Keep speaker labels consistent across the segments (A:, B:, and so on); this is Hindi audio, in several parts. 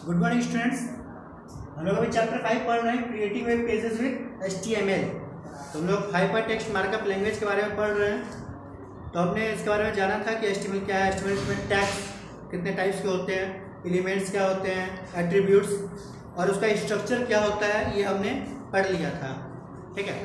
A: Good morning students. हम लोग अभी चैप्टर 5 पढ़ रहे हैं, creating web pages with HTML। तो हम लोग हाइपर टेक्स्ट मार्कअप लैंग्वेज के बारे में पढ़ रहे हैं। तो हमने इसके बारे में जाना था कि HTML क्या है, HTML में टैग्स कितने टाइप्स के होते हैं, एलिमेंट्स क्या होते हैं, एट्रीब्यूट्स और उसका स्ट्रक्चर क्या होता है, ये हमने पढ़ लिया था। ठीक है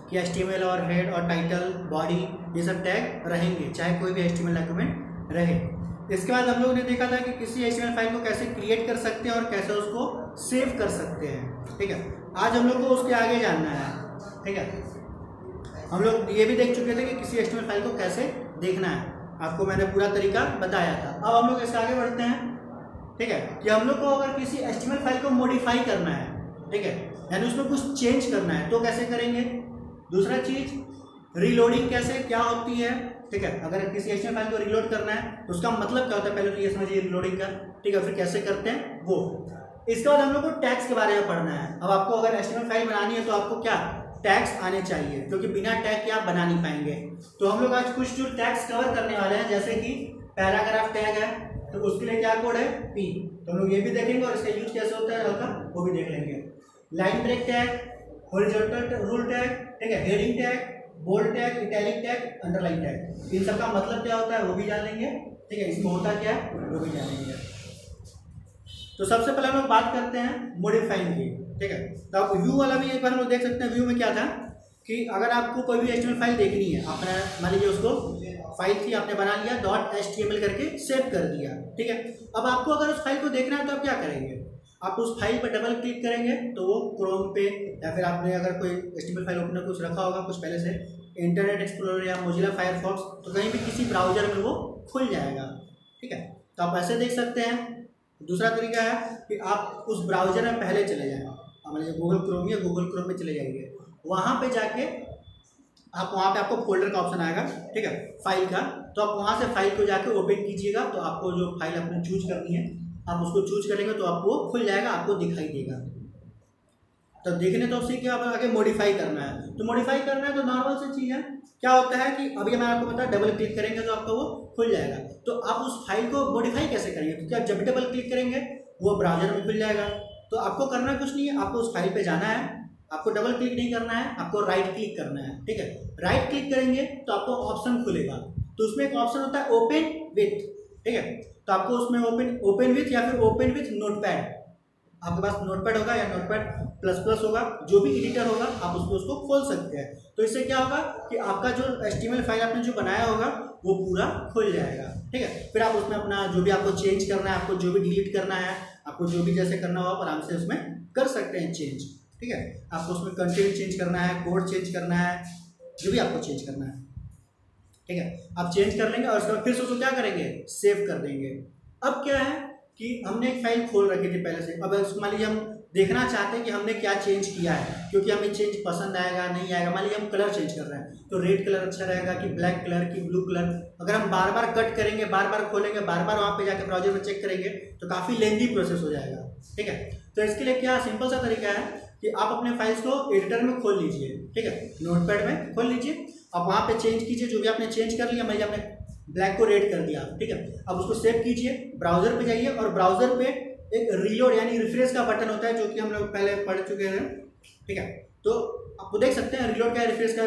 A: कि HTML और हेड और टाइटल, बॉडी, ये सब टैग रहेंगे चाहे कोई भी HTML डॉक्यूमेंट रहे। इसके बाद हम लोगों ने देखा था कि किसी HTML फाइल को कैसे क्रिएट कर सकते हैं और कैसे उसको सेव कर सकते हैं। ठीक है, आज हम लोग को उसके आगे जानना है। ठीक है, हम लोग ये भी देख चुके थे कि किसी HTML फाइल को कैसे देखना है, आपको मैंने पूरा तरीका बताया था। अब हम लोग इससे आगे बढ़ते हैं। ठीक है, कि हम लोग को अगर किसी HTML फाइल को मॉडिफाई करना है, ठीक है, यानी उसमें कुछ चेंज करना है, तो कैसे करेंगे। दूसरा चीज रीलोडिंग कैसे क्या होती है। ठीक है, अगर किसी HTML फाइल को रीलोड करना है तो उसका मतलब क्या होता है, पहले तो ये समझिए रीलोडिंग का। ठीक है, फिर कैसे करते हैं वो। इसके बाद हम लोग को टैग्स के बारे में पढ़ना है। अब आपको अगर HTML फाइल बनानी है तो आपको क्या टैग्स आने चाहिए, क्योंकि बिना टैग के आप बना नहीं पाएंगे। तो हम लोग आज कुछ जो टैग्स कवर करने वाले हैं, जैसे कि पैराग्राफ टैग है तो उसके लिए क्या कोड है P, तो हम लोग ये भी देखेंगे और इसका यूज कैसे होता है हल्का वो भी देख लेंगे। Line break tag, horizontal rule tag, ठीक है, heading tag, bold tag, italic tag, underline tag, इन सब का मतलब क्या होता है वो भी जान लेंगे। ठीक है, इसमें होता क्या है वो भी जानेंगे। तो सबसे पहले हम लोग बात करते हैं मॉडिफाइंग की। ठीक है, तो आप व्यू वाला भी एक बार हम लोग देख सकते हैं। व्यू में क्या था कि अगर आपको कोई भी HTML फाइल देखनी है, आपने मान लीजिए उसको फाइल थी आपने बना लिया .html करके सेव कर दिया। ठीक है, अब आपको अगर उस फाइल को देखना है तो आप क्या करेंगे, आप उस फाइल पर डबल क्लिक करेंगे तो वो क्रोम पे, या फिर आपने अगर कोई HTML फाइल ओपनर कुछ रखा होगा कुछ पहले से, इंटरनेट एक्सप्लोरर या मोजिला फायरफॉक्स, तो कहीं भी किसी ब्राउजर में वो खुल जाएगा। ठीक है, तो आप ऐसे देख सकते हैं। दूसरा तरीका है कि आप उस ब्राउजर में पहले चले जाएं, मान लीजिए गूगल क्रोम या गूगल क्रोम में चले जाएंगे, वहाँ पे जाके आप वहाँ पे आपको फोल्डर का ऑप्शन आएगा, ठीक है, फाइल का, तो आप वहाँ से फाइल को जाके ओपन कीजिएगा। तो आपको जो फाइल आपने चूज करनी है आप उसको चूज करेंगे तो आपको खुल जाएगा, आपको दिखाई देगा। तो देखने तो उसी के आप आगे मॉडिफाई करना है। तो मॉडिफाई करना है तो नॉर्मल सी चीज़ है, क्या होता है कि अभी मैं आपको बता डबल क्लिक करेंगे तो आपका वो खुल जाएगा। तो आप उस फाइल को मॉडिफाई कैसे करेंगे, क्योंकि आप जब भी डबल क्लिक करेंगे वो ब्राउजर में खुल जाएगा। तो आपको करना कुछ नहीं है, आपको उस फाइल पे जाना है, आपको डबल क्लिक नहीं करना है, आपको राइट क्लिक करना है। ठीक है, राइट क्लिक करेंगे तो आपको ऑप्शन खुलेगा, तो उसमें एक ऑप्शन होता है ओपन विथ। ठीक है, तो आपको उसमें ओपन विथ या फिर ओपन विथ नोटपैड, आपके पास नोटपैड होगा या नोटपैड प्लस प्लस होगा, जो भी एडिटर होगा आप उसको खोल सकते हैं। तो इससे क्या होगा कि आपका जो HTML फाइल आपने जो बनाया होगा वो पूरा खुल जाएगा। ठीक है, फिर आप उसमें अपना जो भी आपको चेंज करना है, आपको जो भी डिलीट करना है, आपको जो भी जैसे करना हो आप आराम से उसमें कर सकते हैं चेंज। ठीक है, आपको उसमें कंटेंट चेंज करना है, कोड चेंज करना है, जो भी आपको चेंज करना है। ठीक है, आप चेंज कर लेंगे और उसके बाद फिर से उसको क्या करेंगे, सेव कर देंगे। अब क्या है कि हमने एक फाइल खोल रखी थी पहले से, अब मान लीजिए हम देखना चाहते हैं कि हमने क्या चेंज किया है, क्योंकि हमें चेंज पसंद आएगा नहीं आएगा। मान लीजिए हम कलर चेंज कर रहे हैं तो रेड कलर अच्छा रहेगा कि ब्लैक कलर की ब्लू कलर। अगर हम बार बार कट करेंगे, बार बार खोलेंगे, बार बार वहाँ पे जाकर ब्राउजर में चेक करेंगे तो काफ़ी लेंथी प्रोसेस हो जाएगा। ठीक है, तो इसके लिए क्या सिंपल सा तरीका है कि आप अपने फाइल्स को एडिटर में खोल लीजिए। ठीक है, नोटपैड में खोल लीजिए, आप वहाँ पे चेंज कीजिए जो भी आपने चेंज कर लिया। मान लीजिए आपने ब्लैक को रेड कर दिया, ठीक है, अब उसको सेव कीजिए, ब्राउजर पे जाइए और ब्राउजर पे एक रीलोड यानी रिफ्रेश का बटन होता है, जो कि हम लोग पहले पढ़ चुके हैं। ठीक है, तो आपको देख सकते हैं रीलोड का रिफ्रेश का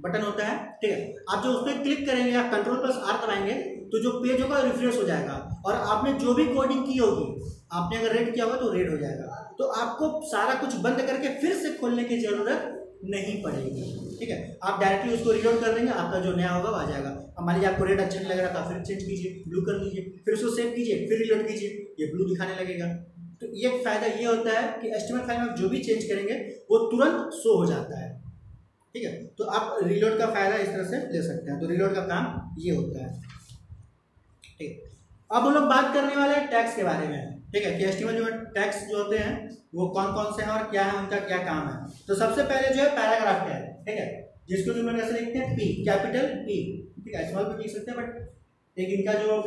A: बटन होता है। ठीक है, आप जो उस पर क्लिक करेंगे या Ctrl+R दबाएंगे तो जो पेज होगा रिफ्रेश हो जाएगा, और आपने जो भी कोडिंग की होगी, आपने अगर रेड किया होगा तो रेड हो जाएगा। तो आपको सारा कुछ बंद करके फिर से खोलने की जरूरत नहीं पड़ेगी। ठीक है, आप डायरेक्टली उसको रीलोड कर देंगे, आपका जो नया होगा वो आ जाएगा। अब मान लीजिए आपको रेड अच्छा नहीं लग रहा था, फिर चेंज कीजिए, ब्लू कर लीजिए, फिर उसको सेव कीजिए, फिर रीलोड कीजिए, ये ब्लू दिखाने लगेगा। तो ये फायदा ये होता है कि HTML फाइल में जो भी चेंज करेंगे वो तुरंत शो हो जाता है। ठीक है, तो आप रीलोड का फायदा इस तरह से ले सकते हैं। तो रीलोड का काम ये होता है। ठीक, अब हम लोग बात करने वाले हैं टैग्स के बारे में। ठीक है, कि HTML जो टैग्स जो होते हैं वो कौन कौन से हैं और क्या है, उनका क्या काम है। तो सबसे पहले जो है पैराग्राफ टैग, ठीक है, जिसको जो लोग ऐसे लिखते हैं P, कैपिटल P। ठीक है, स्मॉल भी लिख सकते हैं, बट एक इनका जो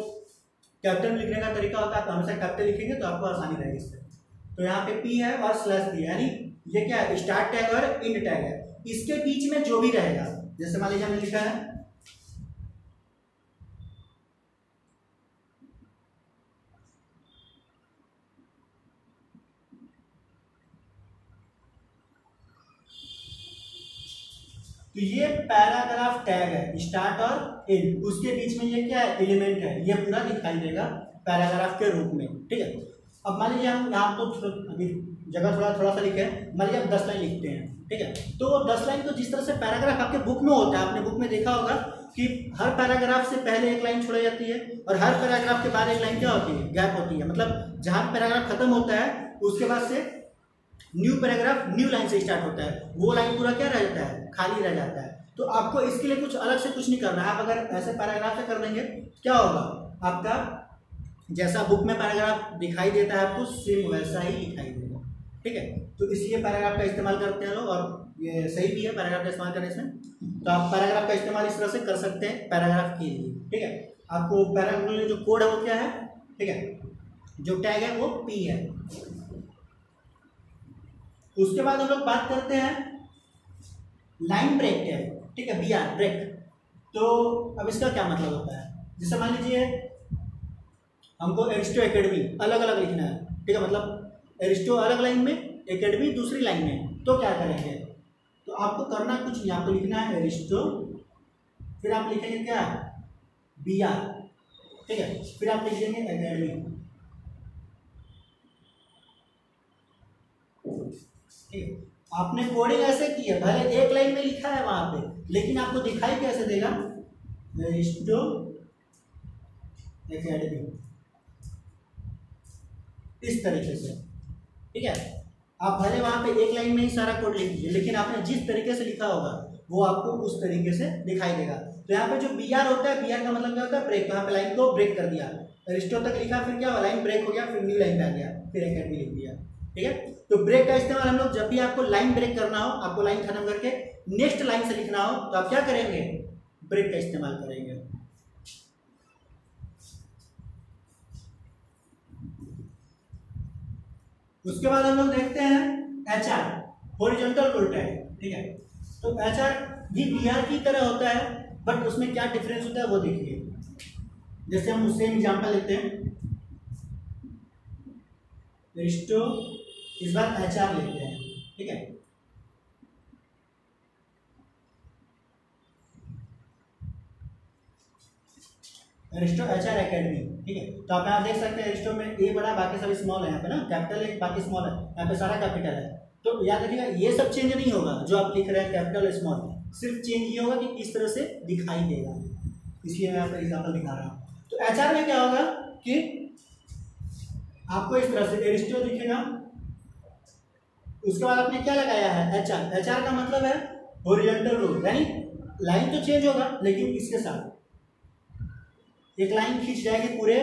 A: कैपिटल लिखने का तरीका होता है, आप हमेशा कैपिटल लिखेंगे तो आपको आसानी रहेगी इससे। तो यहाँ पे P है और स्लैश भी है, यानी ये क्या है, स्टार्ट टैग और एंड टैग है। इसके बीच में जो भी रहेगा, जैसे मान लीजिए हमने लिखा है तो ये पैराग्राफ टैग है, स्टार्ट और एंड, उसके बीच में ये क्या है, एलिमेंट है, ये पूरा दिखाई देगा पैराग्राफ के रूप में। ठीक है, अब मान लीजिए हम यहाँ तो अभी जगह थोड़ा सा लिखे हैं, मान लीजिए आप 10 लाइन लिखते हैं। ठीक है, तो वो 10 लाइन को जिस तरह से पैराग्राफ आपके बुक में होता है, आपने बुक में देखा होगा कि हर पैराग्राफ से पहले एक लाइन छोड़ी जाती है और हर पैराग्राफ के बाद एक लाइन क्या होती है, गैप होती है। मतलब जहाँ पैराग्राफ खत्म होता है उसके बाद से न्यू पैराग्राफ न्यू लाइन से स्टार्ट होता है, वो लाइन पूरा क्या रह जाता है, खाली रह जाता है। तो आपको इसके लिए कुछ अलग से कुछ नहीं करना है। आप अगर ऐसे पैराग्राफ से कर देंगे क्या होगा, आपका जैसा बुक में पैराग्राफ दिखाई देता है आपको सेम वैसा ही दिखाई देगा। ठीक है, तो इसलिए पैराग्राफ का इस्तेमाल करते हैं लोग, और ये सही भी है पैराग्राफ का इस्तेमाल करने से। तो आप पैराग्राफ का इस्तेमाल इस तरह से कर सकते हैं पैराग्राफ के लिए। ठीक है, आपको पैराग्राफ के लिए जो कोड है वो क्या है, ठीक है, जो टैग है वो P है। उसके बाद हम लोग बात करते हैं लाइन ब्रेक टैग। ठीक है, BR ब्रेक। तो अब इसका क्या मतलब होता है, जैसे मान लीजिए हमको एरिस्टो एकेडमी अलग अलग लिखना है। ठीक है, मतलब एरिस्टो अलग लाइन में, एकेडमी दूसरी लाइन में, तो क्या करेंगे, तो आपको करना कुछ नहीं, आपको लिखना है एरिस्टो, फिर आप लिखेंगे क्या, BR। ठीक है, फिर आप लिख देंगे एकेडमी। ठीक है, आपने कोडिंग ऐसे की है, भले एक लाइन में लिखा है वहां पे, लेकिन आपको दिखाई कैसे देगा, एरिस्टो एकेडमी, इस तरीके से। ठीक है, आप भले वहां पे एक लाइन में ही सारा कोड लिख दीजिए, लेकिन आपने जिस तरीके से लिखा होगा वो आपको उस तरीके से दिखाई देगा। तो यहाँ पे जो BR होता है, BR का मतलब क्या होता है, ब्रेक। तो यहाँ पे लाइन को ब्रेक कर दिया, एरिस्टो तक लिखा, फिर क्या हुआ, लाइन ब्रेक हो गया, फिर न्यू लाइन पे आ गया, फिर एकेडमी लिख दिया। ठीक है, तो ब्रेक का इस्तेमाल हम लोग जब भी आपको लाइन ब्रेक करना हो, आपको लाइन खत्म करके नेक्स्ट लाइन से लिखना हो, तो आप क्या करेंगे, ब्रेक का इस्तेमाल करेंगे। उसके बाद हम लोग देखते हैं HR, हॉरिजॉन्टल रूल टैग। ठीक है, तो HR भी BR की तरह होता है, बट उसमें क्या डिफरेंस होता है वो देखिए। जैसे हम उससे एग्जांपल लेते हैं, एरिस्टो, इस बार HR लेते हैं। ठीक है, एरिस्टो HR एकेडमी। ठीक है, तो आप यहाँ देख सकते हैं एरिस्टो में A बड़ा, बाकी सब स्मॉल है, यहाँ पे ना कैपिटल है, बाकी स्मॉल है, यहाँ पे सारा कैपिटल है। तो याद रखिएगा ये सब चेंज नहीं होगा जो आप लिख रहे हैं कैपिटल स्मॉल, सिर्फ चेंज ये होगा कि किस तरह से दिखाई देगा, इसलिए मैं यहाँ पर एग्जाम्पल दिखा रहा हूँ। तो HR में क्या होगा कि आपको इस तरह से एरिस्टो दिखेगा, उसके बाद आपने क्या लगाया है, HR का मतलब है हॉरिजॉन्टल रूल, यानी लाइन तो चेंज होगा लेकिन इसके साथ एक लाइन खींच जाएगी पूरे,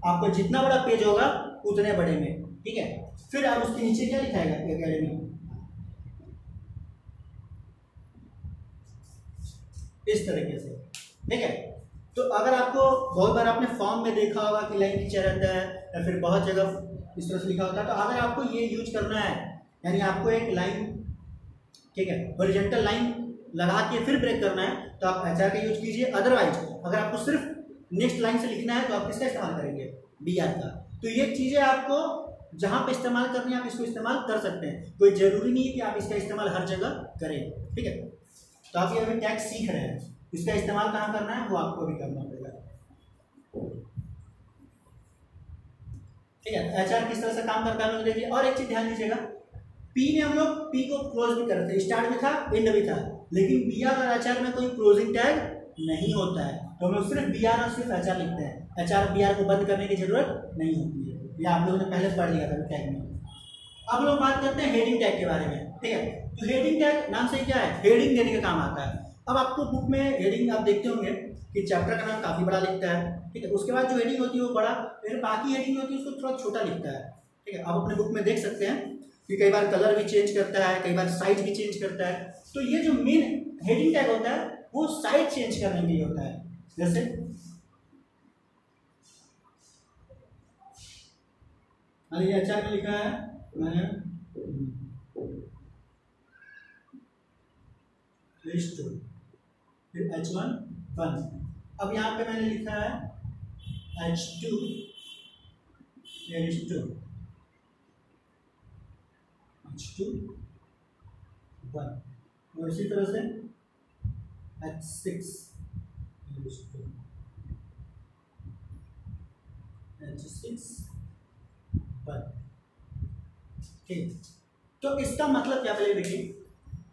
A: आपको जितना बड़ा पेज होगा उतने बड़े में। ठीक है, फिर आप उसके नीचे क्या लिखाएगा, एकेडमी, इस तरीके से। ठीक है, तो अगर आपको बहुत बार आपने फॉर्म में देखा होगा कि लाइन खींचा रहता है या फिर बहुत जगह इस तरह से लिखा होता है, तो अगर आपको ये यूज करना है, यानी आपको एक लाइन, ठीक है, हॉरिजॉन्टल लाइन लगा के फिर ब्रेक करना है, तो आप HR का यूज कीजिए। अदरवाइज अगर आपको सिर्फ नेक्स्ट लाइन से लिखना है तो आप किसका इस्तेमाल करेंगे, BR का। तो ये चीज़ें आपको जहाँ पे इस्तेमाल करनी है आप इसको इस्तेमाल कर सकते हैं, कोई ज़रूरी नहीं है कि आप इसका इस्तेमाल हर जगह करें। ठीक है, तो आप ये अभी टैग सीख रहे हैं, इसका इस्तेमाल कहाँ करना है वो आपको भी करना पड़ेगा। ठीक है, HR किस तरह से काम करता है हम लोग देखिए। और एक चीज़ ध्यान दीजिएगा, P में हम लोग P को क्लोज भी करते हैं, स्टार्ट भी था एंड भी था, लेकिन BR और HR में कोई क्लोजिंग टैग नहीं होता है, तो हम लोग सिर्फ BR और सिर्फ HR लिखते हैं। HR BR को बंद करने की जरूरत नहीं होती है, ये आप लोगों ने पहले पढ़ लिया था टैग में। अब लोग बात करते हैं हेडिंग टैग के बारे में। ठीक है, तो हेडिंग टैग नाम से क्या है, हेडिंग देने का काम आता है। अब आपको बुक में हेडिंग आप देखते होंगे कि चैप्टर का नाम काफ़ी बड़ा लिखता है। ठीक है, उसके बाद जो हेडिंग होती है वो बड़ा, फिर बाकी हेडिंग होती है उसको थोड़ा छोटा लिखता है। ठीक है, आप अपने बुक में देख सकते हैं कि कई बार कलर भी चेंज करता है, कई बार साइज भी चेंज करता है। तो ये जो मेन हेडिंग टैग होता है वो साइज चेंज करने के लिए होता है। जैसे ये HR में लिखा है मैंने फिर H1 1, अब यहाँ पे मैंने लिखा है H2 1, और इसी तरह से H6 ठीक। तो इसका मतलब क्या पहले देखिए,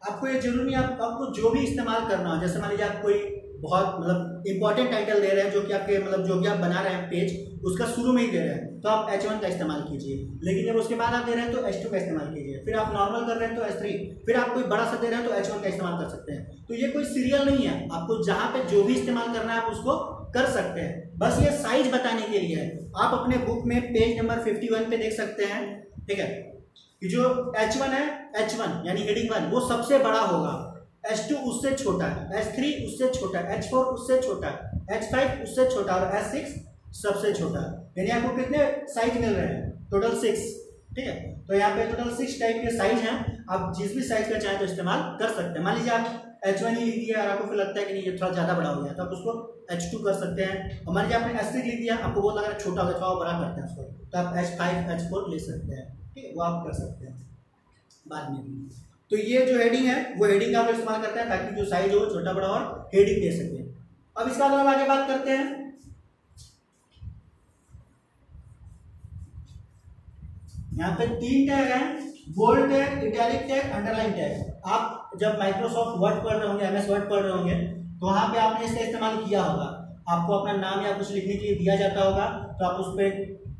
A: आपको ये जरूरी नहीं, आपको जो भी इस्तेमाल करना हो, जैसे मान लीजिए आप कोई बहुत मतलब इंपॉर्टेंट टाइटल दे रहे हैं जो कि आपके मतलब जो भी आप बना रहे हैं पेज, उसका शुरू में ही दे रहे हैं तो आप H1 का इस्तेमाल कीजिए। लेकिन जब उसके बाद आप दे रहे हैं तो H2 का इस्तेमाल कीजिए। फिर आप नॉर्मल कर रहे हैं तो H3, फिर आप कोई बड़ा सा दे रहे हैं तो H1 का इस्तेमाल कर सकते हैं। तो ये कोई सीरियल नहीं है, आपको जहाँ पे जो भी इस्तेमाल करना है आप उसको कर सकते हैं। बस ये साइज बताने के लिए है। आप अपने बुक में पेज नंबर 51 पे देख सकते हैं, ठीक है, कि जो H1 है, H1 यानी हेडिंग 1 वो सबसे बड़ा होगा, H2 उससे छोटा है, H3 उससे छोटा है, H4 उससे छोटा है, H5 उससे छोटा और H6 सबसे छोटा है। यानी आपको कितने साइज मिल रहे हैं? टोटल 6, ठीक है। तो यहाँ पे टोटल 6 टाइप के साइज हैं, आप जिस भी साइज का चाहें तो इस्तेमाल कर सकते हैं। मान लीजिए आप H1 ही लिख दिया और आपको फिर लगता है कि नहीं ये थोड़ा ज़्यादा बड़ा हो गया तो आप उसको H2 कर सकते हैं। और मान लीजिए आपने H3 लिख दिया, आपको बहुत लग रहा है छोटा हो गया, थोड़ा बड़ा करते हैं उसको, तो आप H5 H4 ले सकते हैं, ठीक है, वो आप कर सकते हैं बाद में भी। तो ये जो हेडिंग है वो हेडिंग का आप इस्तेमाल करते हैं ताकि जो साइज हो छोटा बड़ा और हेडिंग दे सके। अब इसका हम आगे बात करते हैं। यहाँ पे 3 टैग हैं, bold tag, italic tag, underline tag. आप जब माइक्रोसॉफ्ट वर्ड पढ़ रहे होंगे, MS वर्ड पढ़ रहे होंगे, तो वहाँ पे आपने इसका इस्तेमाल किया होगा। आपको अपना नाम या कुछ लिखने के लिए दिया जाता होगा तो आप उस पर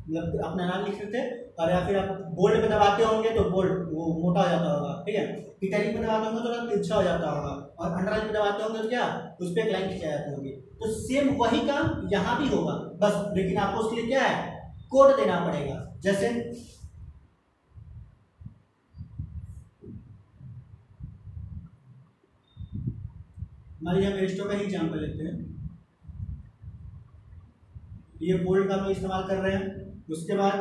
A: मतलब अपना नाम लिख रहे थे, और या फिर आप बोल्ड पे दबाते होंगे तो बोल्ड वो मोटा हो जाता होगा, ठीक है। इटैलिक पे दबाते होंगे तो थोड़ा तिरछा हो जाता होगा, और अंडरलाइन पे दबाते होंगे तो क्या उस पर एक लाइन खिंचा जाती होगी। तो सेम वही काम यहाँ भी होगा, बस लेकिन आपको उसके लिए क्या है, कोड देना पड़ेगा। जैसे मान लीजिए हम रेस्टो का ही एग्जाम्पल लेते हैं, ये बोल्ड का हम इस्तेमाल कर रहे हैं, उसके बाद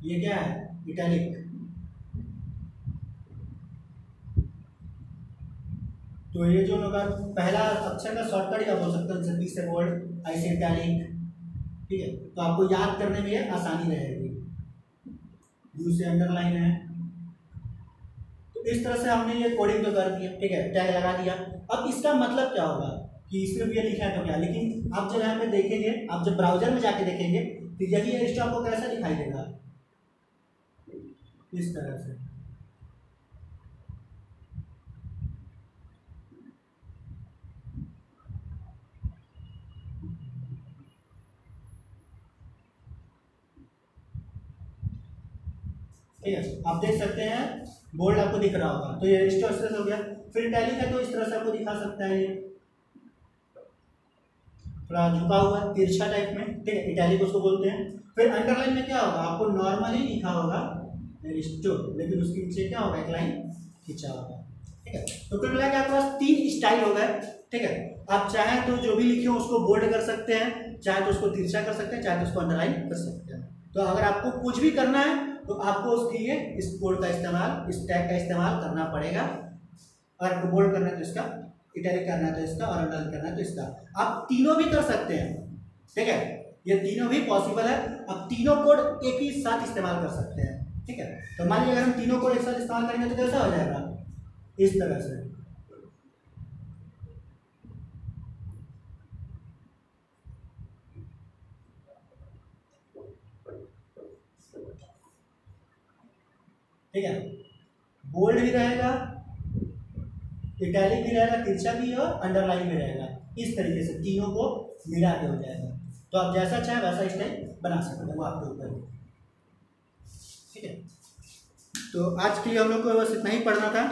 A: ये क्या है, इटैलिक। तो ये जो होगा पहला अक्षर का शॉर्टकट या बोल सकते हैं, जल्दी से बोल्ड, ऐसे इटैलिक, ठीक है। तो आपको याद करने में ये आसानी रहेगी। यू से अंडरलाइन है, तो इस तरह से हमने ये कोडिंग तो कर दिया, ठीक है, टैग लगा दिया। अब इसका मतलब क्या होगा कि सिर्फ ये लिखा है तो क्या, लेकिन आप जब यहाँ पे देखेंगे, आप जब ब्राउजर में जाके देखेंगे तो यही लिस्ट आपको कैसा दिखाई देगा, इस तरह से। ठीक है, आप देख सकते हैं बोल्ड आपको दिख रहा होगा, तो ये लिस्ट इस तरह से हो गया। फिर इटैलिक है तो इस तरह से आपको दिखा सकता है, ये थोड़ा झुका हुआ तिरछा टाइप में, ठीक है, इटैलिक उसको बोलते हैं। फिर अंडरलाइन में क्या होगा, आपको नॉर्मली लिखा होगा रिस्टो, लेकिन उसके नीचे क्या होगा, एक लाइन खींचा होगा, ठीक है। तो कुल मिला के आपके पास 3 स्टाइल हो गए, ठीक है। आप चाहें तो जो भी लिखे हो उसको बोल्ड कर सकते हैं, चाहे तो उसको तिरछा कर सकते हैं, चाहे तो उसको अंडरलाइन कर सकते हैं। तो अगर आपको कुछ भी करना है तो आपको उसके लिए इस कोड का इस्तेमाल, इस टैग का इस्तेमाल करना पड़ेगा। अगर आपको बोल्ड करना है तो इसका, इटैलिक करना है तो इसका, और अंडरलाइन करना है तो इसका। आप तीनों भी कर सकते हैं, ठीक है, ये तीनों भी पॉसिबल है। आप तीनों कोड एक ही साथ इस्तेमाल कर सकते हैं, ठीक है। तो मान लीजिए अगर हम तीनों कोड एक साथ इस्तेमाल करेंगे तो कैसा हो जाएगा, इस तरह से। ठीक है, बोल्ड भी रहेगा, इटैलिक भी रहेगा, तिरछा भी और अंडरलाइन भी रहेगा। इस तरीके से तीनों को मिला के हो जाएगा। तो आप जैसा चाहे वैसा स्टाइल बना सकते हैं, वो आपके ऊपर है, ठीक है। तो आज के लिए हम लोग को बस इतना ही पढ़ना था।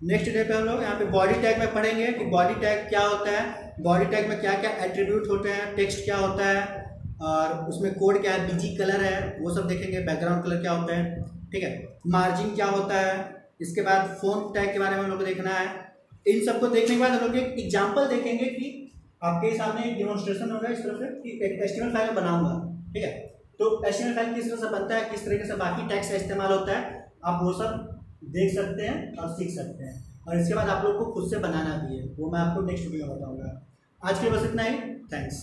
A: नेक्स्ट डे पे हम लोग यहाँ पे बॉडी टैग में पढ़ेंगे कि बॉडी टैग क्या होता है, बॉडी टैग में क्या क्या एट्रीब्यूट होते हैं, टेक्स्ट क्या होता है, और उसमें कोड क्या है, बीजी कलर है वो सब देखेंगे, बैकग्राउंड कलर क्या होता है, ठीक है, मार्जिन क्या होता है। इसके बाद फोन टैग के बारे में हम लोग को देखना है। इन सबको देखने के बाद हम लोग एक एग्जाम्पल देखेंगे कि आपके सामने एक डेमोन्स्ट्रेशन होगा इस तरह से कि एक HTML फाइल बनाऊंगा, ठीक है। तो HTML फाइल किस तरह से बनता है, किस तरीके से बाकी टैग्स का इस्तेमाल होता है, आप वो सब देख सकते हैं और सीख सकते हैं। और इसके बाद आप लोग को खुद से बनाना भी है, वो मैं आपको नेक्स्ट वीडियो में बताऊंगा। आज के लिए बस इतना ही, थैंक्स।